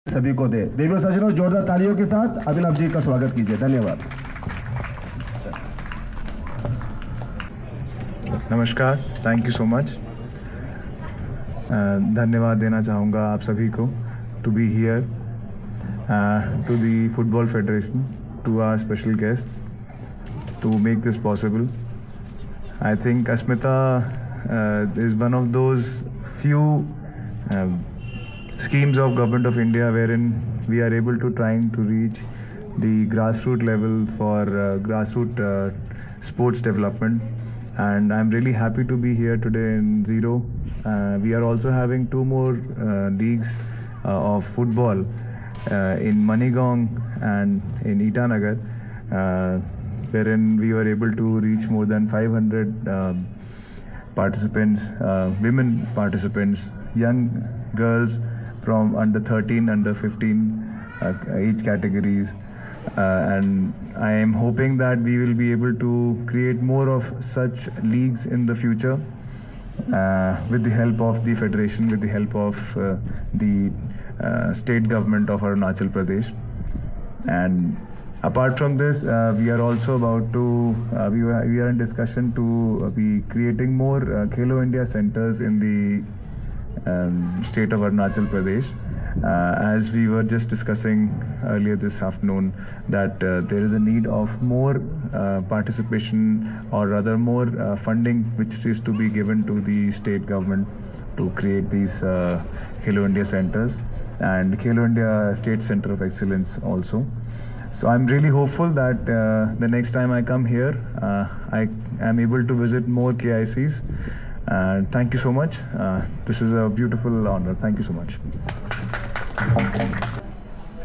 सभी को दे। देवियों सज्जनों, जोरदार तालियों के साथ अभिनव जी का स्वागत कीजिए। धन्यवाद। नमस्कार, थैंक यू सो मच। धन्यवाद देना चाहूँगा आप सभी को to be here to the football federation, to our special guest to make this possible. I think Asmita is one of those few schemes of Government of India wherein we are able to trying to reach the grassroots level for grassroots sports development, and I'm really happy to be here today in Zero. We are also having two more leagues of football in Manigong and in Itanagar, wherein we were able to reach more than 500 participants, women participants, young girls from under 13, under 15 age categories, and I am hoping that we will be able to create more of such leagues in the future with the help of the federation, with the help of the state government of Arunachal Pradesh. And apart from this, we are also about to, we are in discussion to be creating more Khelo India centers in the state of Arunachal Pradesh. As we were just discussing earlier this afternoon, that there is a need of more participation, or rather more funding which is to be given to the state government to create these Khelo India centers and Khelo India State Center of Excellence also. So I'm really hopeful that the next time I come here, I am able to visit more KICs. Thank you so much. This is a beautiful honor. Thank you so much.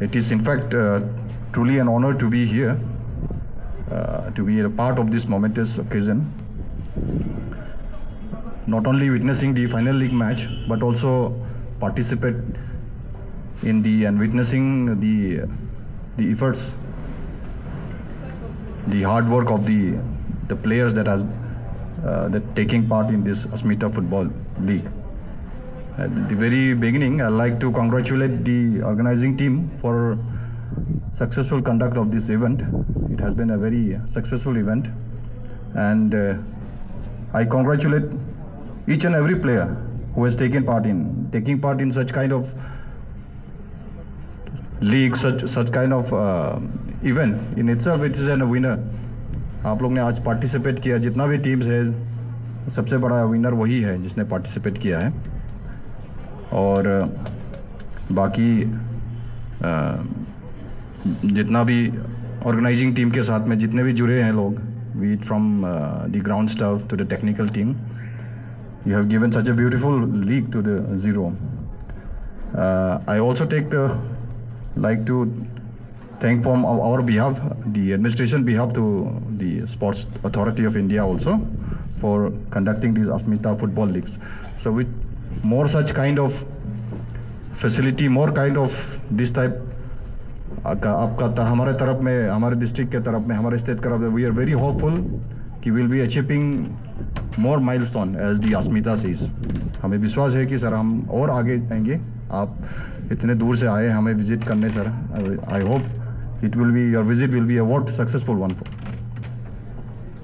It is in fact truly an honor to be here, to be a part of this momentous occasion. Not only witnessing the final league match, but also participate in the and witnessing the efforts, the hard work of the players that has that taking part in this Asmita Football League. At the very beginning, I'd like to congratulate the organizing team for successful conduct of this event. It has been a very successful event, and I congratulate each and every player who has taken part in such kind of league, such kind of event. In itself, it is a winner. आप लोग ने आज participate किया, जितना भी teams है, सबसे बड़ा विनर वही है जिसने पार्टिसिपेट किया है. और बाकी जितना भी ऑर्गेनाइजिंग टीम के साथ में जितने भी जुड़े हैं लोग, we from the ground staff to the technical team, you have given such a beautiful league to the Zero. I also like to thank from our behalf, the administration behalf, to the Sports Authority of India also for conducting these Asmita football leagues. So with more such kind of facility, more kind of this type, आपका हमारे तरफ में, हमारे district के तरफ में, हमारे state तरफ में, we are very hopeful कि we'll be achieving more milestone as the Asmita says. हमें विश्वास है कि सर हम और आगे जाएंगे. आप इतने दूर से आए हमें विजिट करने sir. I hope it will be, your visit will be a what successful one.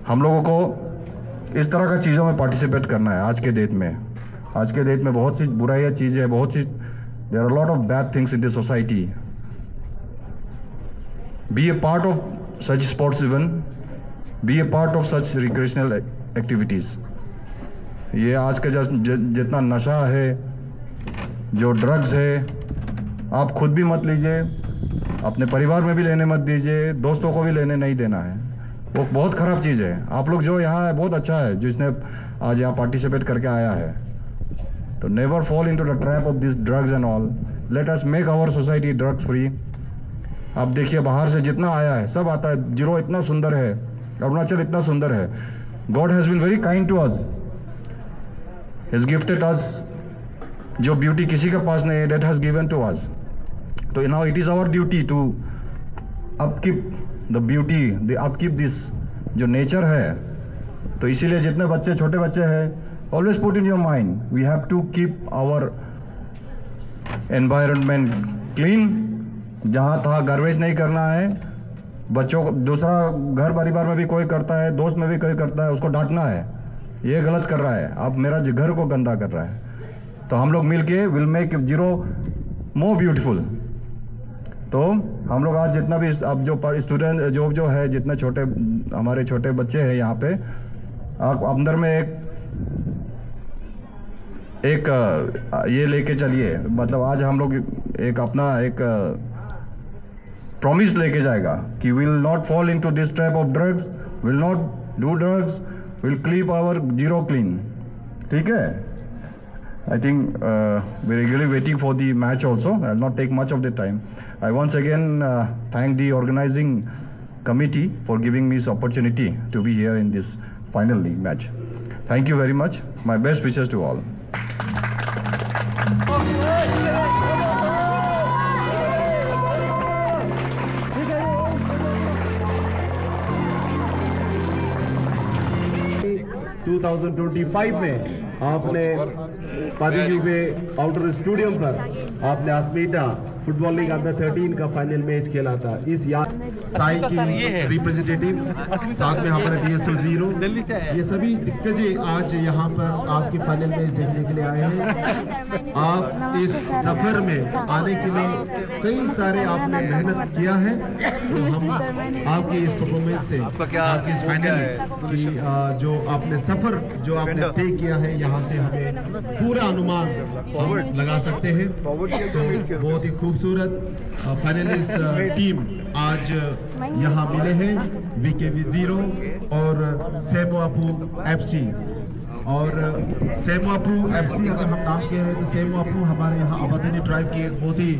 हम लोगों को इस तरह का चीज़ों में पार्टिसिपेट करना है. आज के डेट में बहुत सी बुराइयाँ चीज़ें हैं, बहुत सी, there are lot of bad things in this society. Be a part of such sports event, be a part of such recreational activities. ये आज का जितना नशा है, जो ड्रग्स है, आप खुद भी मत लीजिए, अपने परिवार में भी लेने मत दीजिए, दोस्तों को भी लेने नहीं देना है. वो बहुत ख़राब चीज़ है. आप लोग जो यहाँ है बहुत अच्छा है, जिसने आज यहाँ पार्टिसिपेट करके आया है. तो never fall into the trap of this drugs and all. Let us make our society drug free. आप देखिए बाहर से जितना आया है सब आता है. जीरो इतना सुंदर है, अरुणाचल इतना सुंदर है. God has been very kind to us, has gifted us जो ब्यूटी किसी के पास नहीं है, that has given to us. तो now it is our duty to upkeep the beauty, the upkeep this जो नेचर है. तो इसीलिए जितने बच्चे, छोटे बच्चे हैं, always put in your mind, we have to keep our environment clean, जहाँ तहाँ गार्बेज नहीं करना है। बच्चों को दूसरा घर परिवार में भी कोई करता है, दोस्त में भी कोई करता है, उसको डांटना है, ये गलत कर रहा है, आप मेरा घर को गंदा कर रहा है। तो हम लोग मिलके will make zero more beautiful. तो हम लोग आज जितना भी अब जो स्टूडेंट जो है, जितने छोटे हमारे छोटे बच्चे हैं यहाँ पे, आप अंदर में एक ये लेके चलिए, मतलब आज हम लोग एक अपना एक प्रॉमिस लेके जाएगा कि will not fall into this type of drugs, will not do drugs, will keep our zero clean. ठीक है? I think we're eagerly waiting for the match also. I'll not take much of the time. I once again thank the organizing committee for giving me this opportunity to be here in this final league match. Thank you very much. My best wishes to all. में आपने पादीजी में outer stadium पर आपने अस्मिता football league under 13 का final match खेला था। इस साई की रिप्रेजेंटेटिव, साथ में यहाँ पर DSO 0, ये सभी दिग्गज आज यहाँ पर आपके फाइनल मैच देखने के लिए आए हैं। आप इस सफर में आने के लिए कई सारे आपने मेहनत किया है, तो हम आपके इस परफॉर्मेंस से आपके इस फाइनल की जो आपने सफर जो आपने तय किया है, यहाँ से हमें पूरा अनुमान हम लगा सकते हैं। तो बहुत ही खूबसूरत फाइनलिस्ट टीम आज यहाँ मिले हैं, VKV 0 और सेमोआपू FC। और सेमोआपू FC अगर हम नाम कह रहे हैं तो सेमोआपू हमारे यहाँ अवधनी ट्राइब की एक बहुत ही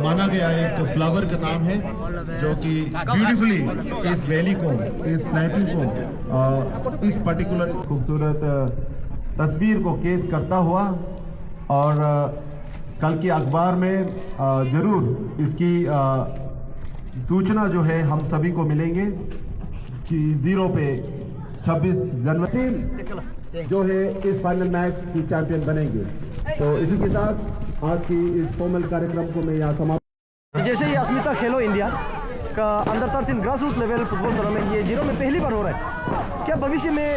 माना गया एक फ्लावर का नाम है, जो कि ब्यूटीफुली इस वैली को, इस प्लेटिंग को, इस पर्टिकुलर खूबसूरत तस्वीर को कैद करता हुआ। और कल के अखबार में जरूर इसकी सूचना जो है हम सभी को मिलेंगे कि 0 पे 26 जनवरी जो है इस फाइनल मैच की चैंपियन बनेंगे। तो इसी के साथ आज की इस फॉर्मल कार्यक्रम को मैं यहाँ समाप्त। जैसे ही अस्मिता खेलो इंडिया का under 13 grass root level football tournament ये 0 में पहली बार हो रहा है, क्या भविष्य में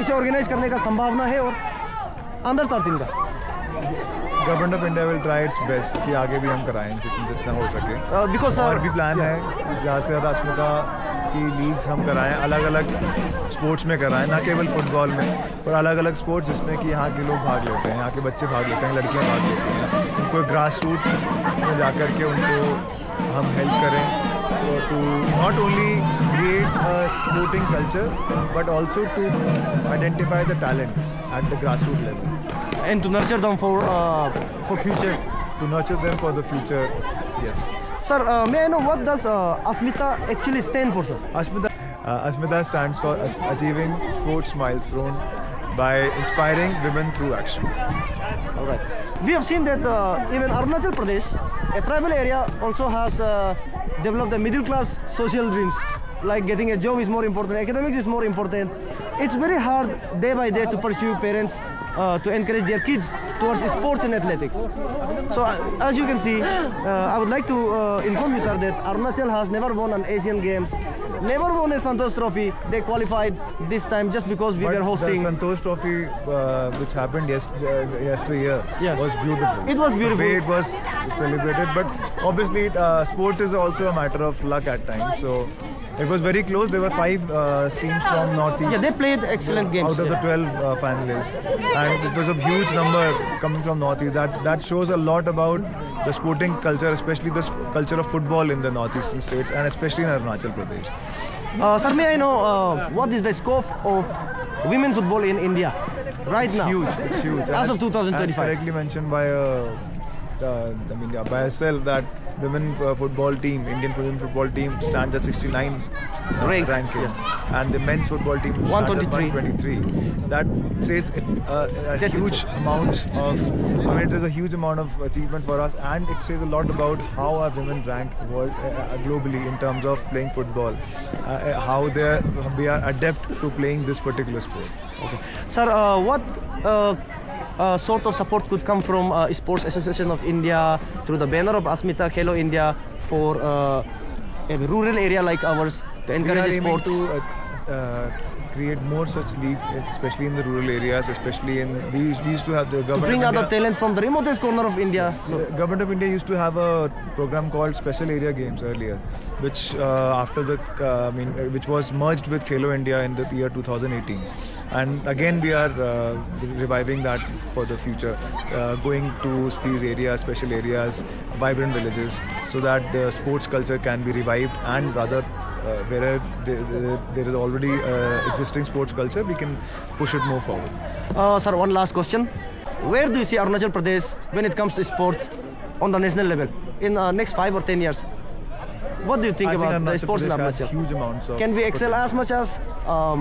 इसे ऑर्गेनाइज करने का संभावना है? और अंडर 13 का government of India will try it's best कि आगे भी हम कराएं जितना हो सके। बिकॉज और भी प्लान है जहाँ से अस्मिता की लीग्स हम कराएं, अलग अलग स्पोर्ट्स में कराएं, ना केवल फुटबॉल में, पर अलग अलग स्पोर्ट्स जिसमें कि यहाँ के लोग भाग लेते हैं, यहाँ के बच्चे भाग लेते हैं, लड़कियाँ भाग लेती हैं। उनको ग्रास रूट में जा कर के उनको हम हेल्प करें to not only create a sporting culture but also to identify the talent at the grassroots level and to nurture them for future. To nurture them for the future, yes. Sir, may I know what does Asmita actually stand for, sir? Asmita stands for achieving sports milestone by inspiring women through action. All right. We have seen that even Arunachal Pradesh, a tribal area, also has developed the middle class social dreams. Like getting a job is more important, academics is more important. It's very hard day by day to pursue parents to encourage their kids towards sports and athletics. So as you can see, I would like to inform you, sir, that Arunachal has never won an Asian Games, never won a Santosh Trophy. They qualified this time just because we were hosting. The Santosh Trophy which happened yesterday was beautiful. It was beautiful. The way it was celebrated, but obviously sport is also a matter of luck at times. So it was very close. There were 5 teams from Northeast. Yeah, they played excellent games. Out of the 12 finalists. And it was a huge number coming from Northeast. That shows a lot about the sporting culture, especially the culture of football in the Northeastern states and especially in Arunachal Pradesh. Sir, may I know what is the scope of women football in India right now? It's huge. As of 2025. As correctly mentioned by by herself that women football team, Indian women football team stands at 69 ranking, and the men's football team stands at 123. That says a huge amount of. I mean, it is a huge amount of achievement for us, and it says a lot about how our women rank globally in terms of playing football, how we are adept to playing this particular sport. Okay, sir, what sort of support could come from Sports Association of India through the banner of Asmita Khelo India for a rural area like ours to We are encourage aiming sports? to create more such leagues, especially in the rural areas, especially in we used to have the To government bring of other India, talent from the remotest corner of India. the government of India used to have a program called Special Area Games earlier, which after the which was merged with Khelo India in the year 2018, and again we are reviving that for the future, going to these areas, special areas, vibrant villages, so that the sports culture can be revived, and rather where there is already existing sports culture, we can push it more forward. Sir, one last question. Where do you see Arunachal Pradesh when it comes to sports on the national level in next 5 or 10 years? What do you think I think about the Arunachal sports in Pradesh has Arunachal? huge amounts of Can we excel as much as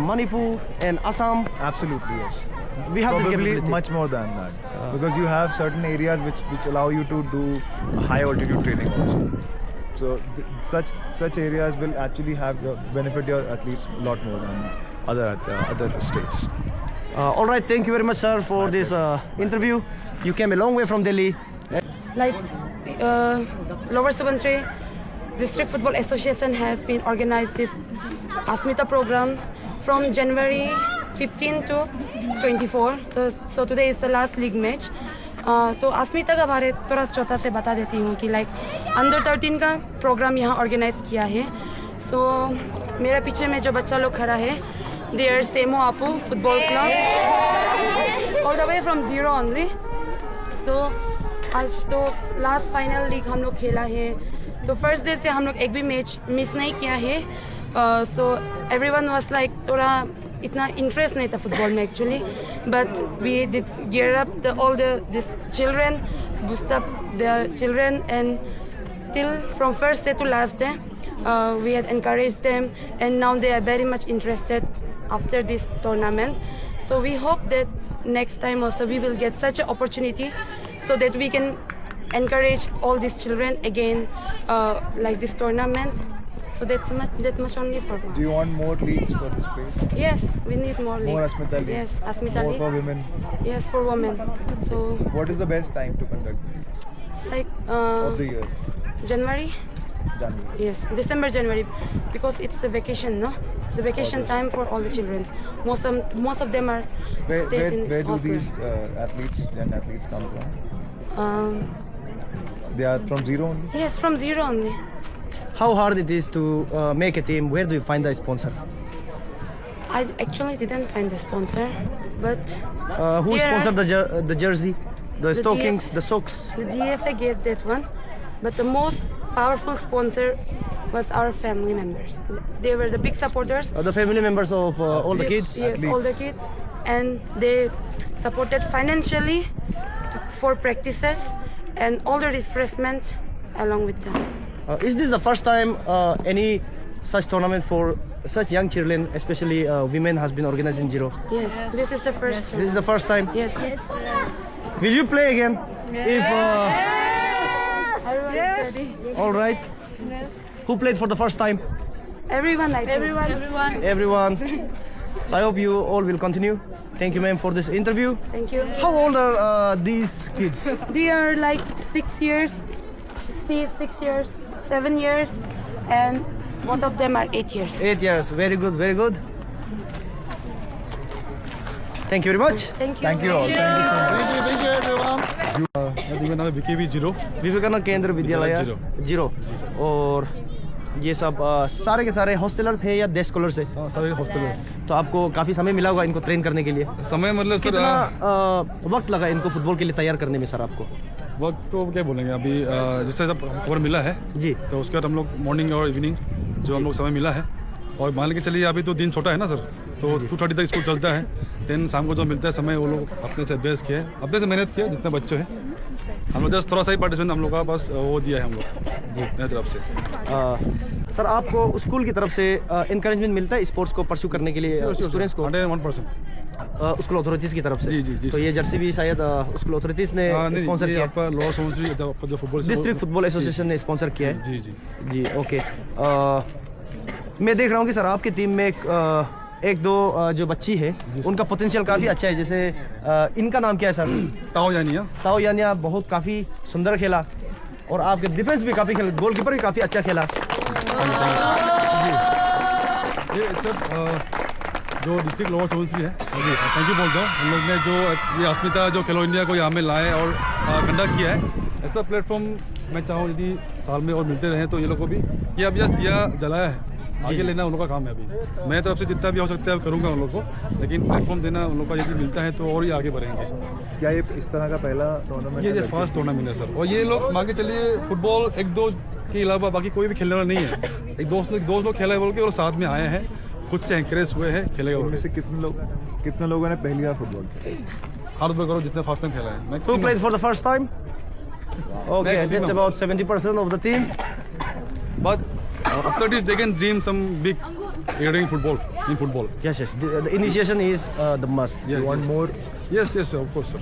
Manipur and Assam? Absolutely, yes. We have the Probably capability. much more than that, because you have certain areas which allow you to do high altitude training also. So such areas will actually have benefit your athletes a lot more than other states. All right, thank you very much, sir, for this interview. You came a long way from Delhi. Like Lower Subansiri District Football Association has been organized this Asmita program from January 15 to 24. So today is the last league match. तो अस्मिता का बारे थोड़ा छोटा से बता देती हूँ कि लाइक अंडर 13 का प्रोग्राम यहाँ ऑर्गेनाइज किया है. सो मेरे पीछे में जो बच्चा लोग खड़ा है, दे आर सेमो आपू football club all the way from zero only. So आज तो लास्ट फाइनल लीग हम लोग खेला है, तो फर्स्ट डे से हम लोग एक भी मैच मिस नहीं किया है. सो एवरीवन वाज लाइक थोड़ा इतना इंटरेस्ट नहीं था फुटबॉल में actually, but we did gear up all this children, boost up the children, and till from first day to last day we had encouraged them, and now they are very much interested after this tournament. So we hope that next time also we will get such an opportunity so that we can encourage all these children again like this tournament. So that much only for us. Do you want more leagues for this place? Yes, we need more leagues. More Asmita leagues? Yes, Asmita More league. for women? Yes, for women. So What is the best time to conduct like of the year? January. January. Yes, December, January, because it's the vacation, no? It's the vacation time for all the children. Most of them are stays in Where do hostel. these young athletes come from? They are from zero only? Yes, from zero only. How hard it is to make a team? Where do you find the sponsor? I actually didn't find the sponsor, but Who there are- sponsored the jersey, the stockings, GF the socks? the GFA gave that one, but the most powerful sponsor was our family members. They were the big supporters. The family members of all the Yes, kids? Yes, all the kids, and they supported financially for practices and all the refreshment along with them. Is this the first time any such tournament for such young children, especially women, has been organized in Zero? Yes, this is the first. This is the first time. Yes. Will you play again? If Everyone is ready. all right. Who played for the first time? Everyone like Everyone. So I hope you all will continue. Thank you, ma'am, for this interview. Thank you. How old are these kids? They are like 6 years. She is 6 years, 7 years, and both of them are 8 years. 8 years. Very good. Very good. Thank you very much. Thank you. Thank you all. Thank you so much. मेरा नाम है Vicky zero. Vivekananda केंद्र विद्यालय zero. Zero. और ये सब सारे के सारे हॉस्टलर्स हैं या डे स्कॉलर्स हैं? सारे हॉस्टलर्स. तो आपको काफ़ी समय मिला होगा इनको ट्रेन करने के लिए. समय मतलब सर कितना वक्त लगा इनको फुटबॉल के लिए तैयार करने में सर आपको? वक्त तो क्या बोलेंगे अभी जैसे जब खबर मिला है जी. तो उसके बाद हम लोग मॉर्निंग और इवनिंग जो हम लोग समय मिला है, और मान के चलिए अभी तो दिन छोटा है ना सर, तो 2:30 तक स्कूल चलता है. देन शाम को जो मिलता है समय वो लोग अपने से अभ्यास किए, अपने से मेहनत किए जितने बच्चे हैं. हम लोग जस्ट थोड़ा सा ही पार्टिसिपेंट हम लोग का बस वो दिया है हम लोग मेरी तरफ से. सर आपको स्कूल की तरफ से इनकरेजमेंट मिलता है स्पोर्ट्स को परस्यू करने के लिए स्टूडेंट्स को? 100%. स्कूल अथॉरिटीज़ की तरफ से? जी, जी, जी, तो सर. ये जर्सी भी शायद स्कूल अथॉरिटीज़ ने स्पॉन्सर किया? आपका लोअर सुबनसिरी जो फुटबॉल डिस्ट्रिक्ट फुटबॉल एसोसिएशन ने स्पॉन्सर किया है? जी जी. जी. ओके. मैं देख रहा हूँ कि सर आपकी टीम में एक एक दो जो बच्ची है उनका पोटेंशियल काफ़ी अच्छा है, जैसे इनका नाम क्या है सर? ताओ यानिया। ताओ यानिया बहुत काफ़ी सुंदर खेला और आपके डिफेंस भी काफ़ी खेला, गोलकीपर भी काफ़ी अच्छा खेला। ये सब जो डिस्ट्रिक्ट लोअर सुबनसिरी है, जी थैंक यू बोलता हूँ। हम लोग ने जो ये अस्मिता जो खेलो इंडिया को यहाँ में लाए और कंडक्ट किया है, ऐसा प्लेटफॉर्म मैं चाहूँ यदि साल में और मिलते रहें तो ये लोग को भी, ये अब जस्ट दिया जलाया है, आगे लेना उन लोगों का काम है। अभी मैं तरफ से जितना भी हो सकता है करूँगा उन लोग को, लेकिन प्लेटफॉर्म देना उन लोग का यदि मिलता है तो और ही आगे बढ़ेंगे। क्या ये इस तरह का पहला टूर्नामेंट? ये फर्स्ट टूर्नामेंट है सर, और ये लोग मान के चलिए फुटबॉल एक दो के अलावा बाकी कोई भी खेलने वाला नहीं है। एक दोस्त लोग खेला है बोल के और साथ में आए हैं, खुद से एंकरेज हुए हैं खेलेगा। उनमें से कितने लोगों ने पहली बार फुटबॉल खेला? हाथ ऊपर करो जितने फर्स्ट टाइम खेला है। Who played for the first time? Okay, that's about 70% of the team. But after this they can dream some big regarding football, in football. Yes, yes. The initiation is the must. Yes, You want more? Yes, of course, sir.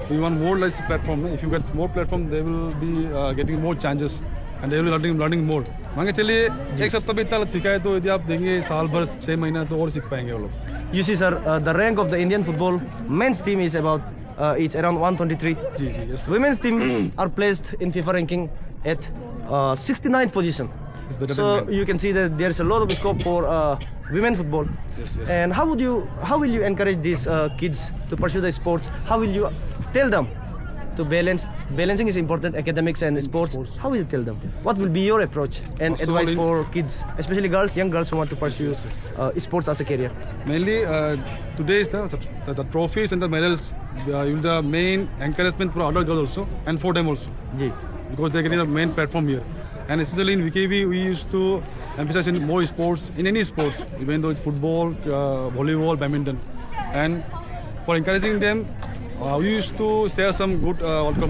We want more like platform. If you get more platform, they will be getting more chances and they will be learning more. मान के चलिए एक सप्ताह भी इतना सीखा है तो यदि आप देंगे साल भर 6 महीना तो और सीख पाएंगे वो लोग। You see, sir, the rank of the Indian football men's team is about it's around 123. Ji, yes. Women's team are placed in FIFA ranking at 69th position. It's better So than men. you can see that there's a lot of scope for women football. Yes. And how will you encourage these kids to pursue the sports? How will you tell them to balance? Balancing is important, academics and sports. How will you tell them? What will be your approach and Also, advice for kids, especially girls, young girls who want to pursue sports as a career? Mainly today is the trophies and the medals will the main encouragement for other girls also and for them also, ji. because they're getting the main platform here. And especially in VKB, we used to emphasize in more sports, in any sports, even though it's football, volleyball, badminton. And for encouraging them, we used to share some good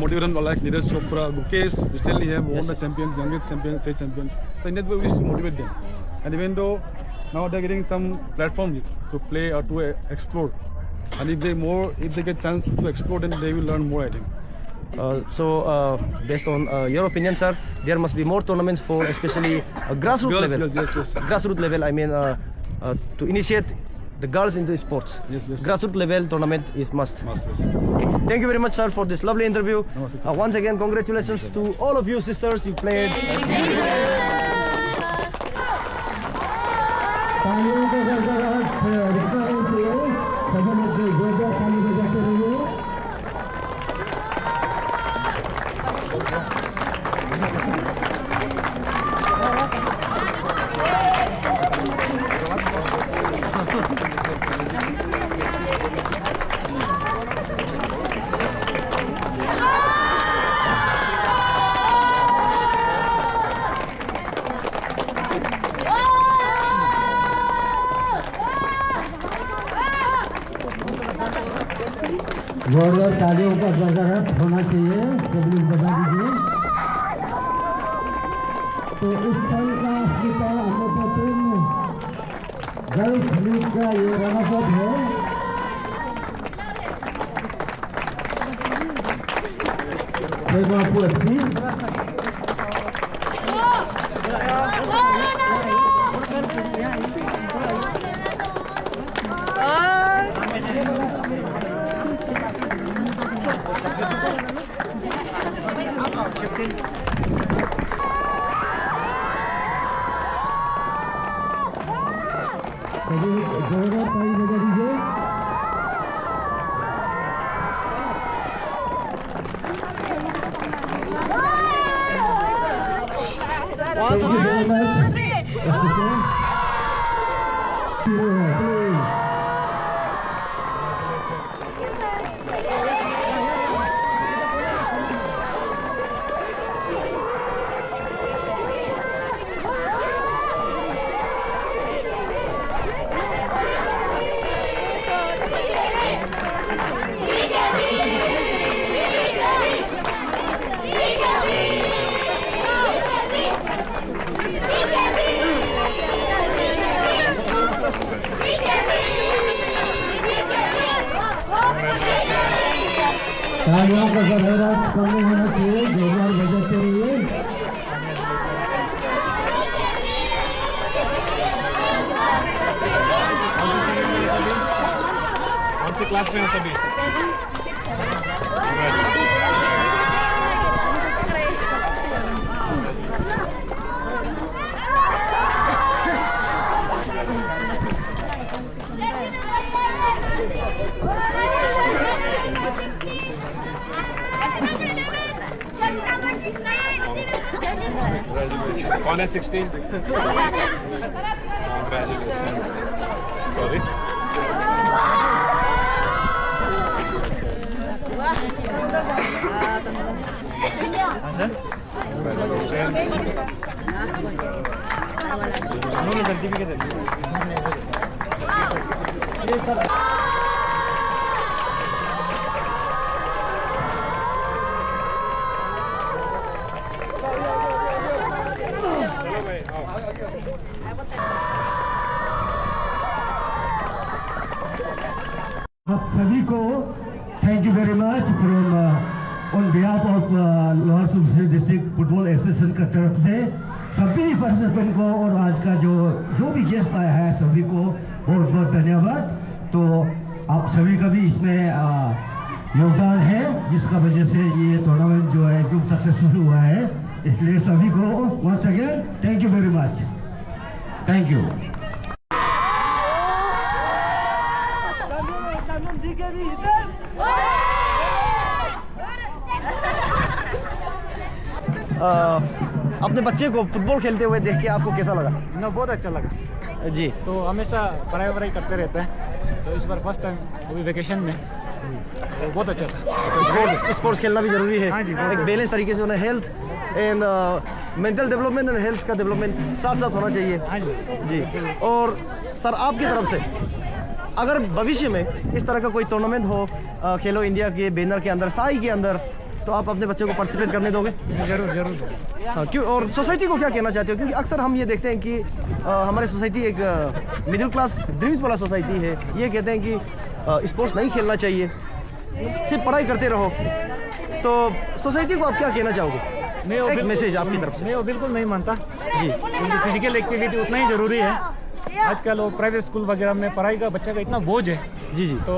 motivation like Neeraj Chopra, Gukesh recently have won the champions, youngest champions, state champions. So in that way, we used to motivate them. And even though now they're getting some platform to play or to explore, and if they get chance to explore, then they will learn more, I think. So, based on your opinion, sir, there must be more tournaments for especially grassroots level. Yes. Grassroots level, I mean, to initiate the girls into sports. Yes. Grassroots level tournament is must. Yes. Okay. Thank you very much, sir, for this lovely interview. Namaste. Once again, congratulations to all of you sisters. You played. जोरदार तालियों का गड़गड़ाहट होना चाहिए, public बजा दीजिए। तो इस साल का अस्मिता अंडर-13 गर्ल्स लीग का ये रनर अप है। शेखवापुर FC जोरदार ताली बजा दीजिए। Thank you very much. तालियों का गड़गड़ाहट कम नहीं होना चाहिए, जोरदार बजाते रहिए। क्लास में सभी। कौन है 16? सॉरी। आप सभी को thank you very much from on behalf of lower Subansiri district football association की तरफ से सभी पार्टिसिपेंट को और आज का जो भी गेस्ट आया है सभी को बहुत बहुत धन्यवाद। तो आप सभी का भी इसमें योगदान है जिसका वजह से ये टूर्नामेंट जो है एकदम सक्सेसफुल हुआ है, इसलिए सभी को once again thank you very much. Thank you. अपने बच्चे को फुटबॉल खेलते हुए देख के आपको कैसा लगा? ना बहुत अच्छा लगा जी। तो हमेशा पढ़ाई करते रहते हैं, तो इस बार फर्स्ट टाइम अभी वेकेशन में, तो बहुत अच्छा था। स्पोर्ट्स खेलना भी जरूरी है। हाँ जी, एक बैलेंस तरीके से उन्हें health and mental development and health का डेवलपमेंट साथ साथ होना चाहिए। हाँ जी। जी। और सर आपकी तरफ से अगर भविष्य में इस तरह का कोई टूर्नामेंट हो खेलो इंडिया के बैनर के अंदर, साई के अंदर, तो आप अपने बच्चों को पार्टिसिपेट करने दोगे? जरूर। हाँ, क्यों? और सोसाइटी को क्या कहना चाहते हो? क्योंकि अक्सर हम ये देखते हैं कि हमारी सोसाइटी एक मिडिल क्लास ड्रीम्स वाला सोसाइटी है। ये कहते हैं कि स्पोर्ट्स नहीं खेलना चाहिए, सिर्फ पढ़ाई करते रहो। तो सोसाइटी को आप क्या कहना चाहोगे? एक मैसेज आपकी तरफ से। मैं वो बिल्कुल नहीं मानता जी। क्योंकि फिजिकल एक्टिविटी उतना ही जरूरी है। आजकल वो प्राइवेट स्कूल वगैरह में पढ़ाई का बच्चा का इतना बोझ है। जी। तो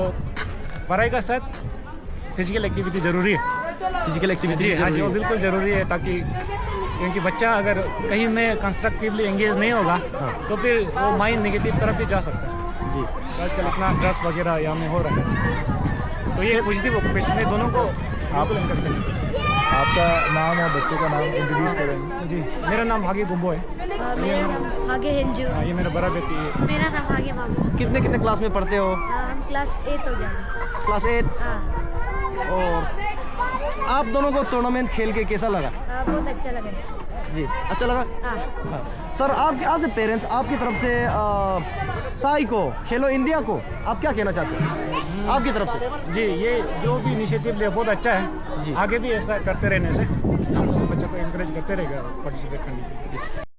पढ़ाई का साथ फिजिकल एक्टिविटी जरूरी है। फिजिकल एक्टिविटी हाँ जी, वो बिल्कुल ज़रूरी है, ताकि क्योंकि बच्चा अगर कहीं में कंस्ट्रक्टिवली एंगेज नहीं होगा तो फिर वो माइंड नेगेटिव तरफ भी जा सकता है। जी। आजकल इतना ड्रग्स वगैरह यहाँ में हो रहा है, तो ये पॉजिटिव ऑक्यूपेशन है, दोनों को आप करते हैं। आपका नाम और बच्चे का नाम इंट्रोड्यूस करेंगे? जी, मेरा नाम भाग्य गुम्बो है। भाग्य हिंजू। ये मेरा बड़ा बेटी है। मेरा नाम भाग्य बाबू। कितने क्लास में पढ़ते हो? हम क्लास 8 हो गया। क्लास 8। हाँ। और आप दोनों को टूर्नामेंट खेल के कैसा लगा? बहुत अच्छा लगा। जी, अच्छा लगा। हाँ। सर आपके आज पेरेंट्स आपकी तरफ से साई को, खेलो इंडिया को आप क्या कहना चाहते हैं आपकी तरफ से? जी, ये जो भी इनिशिएटिव लिया बहुत अच्छा है। जी। आगे भी ऐसा करते रहने से हम लोग बच्चों को इंकरेज करते रहेगा पार्टिसिपेट करने के लिए।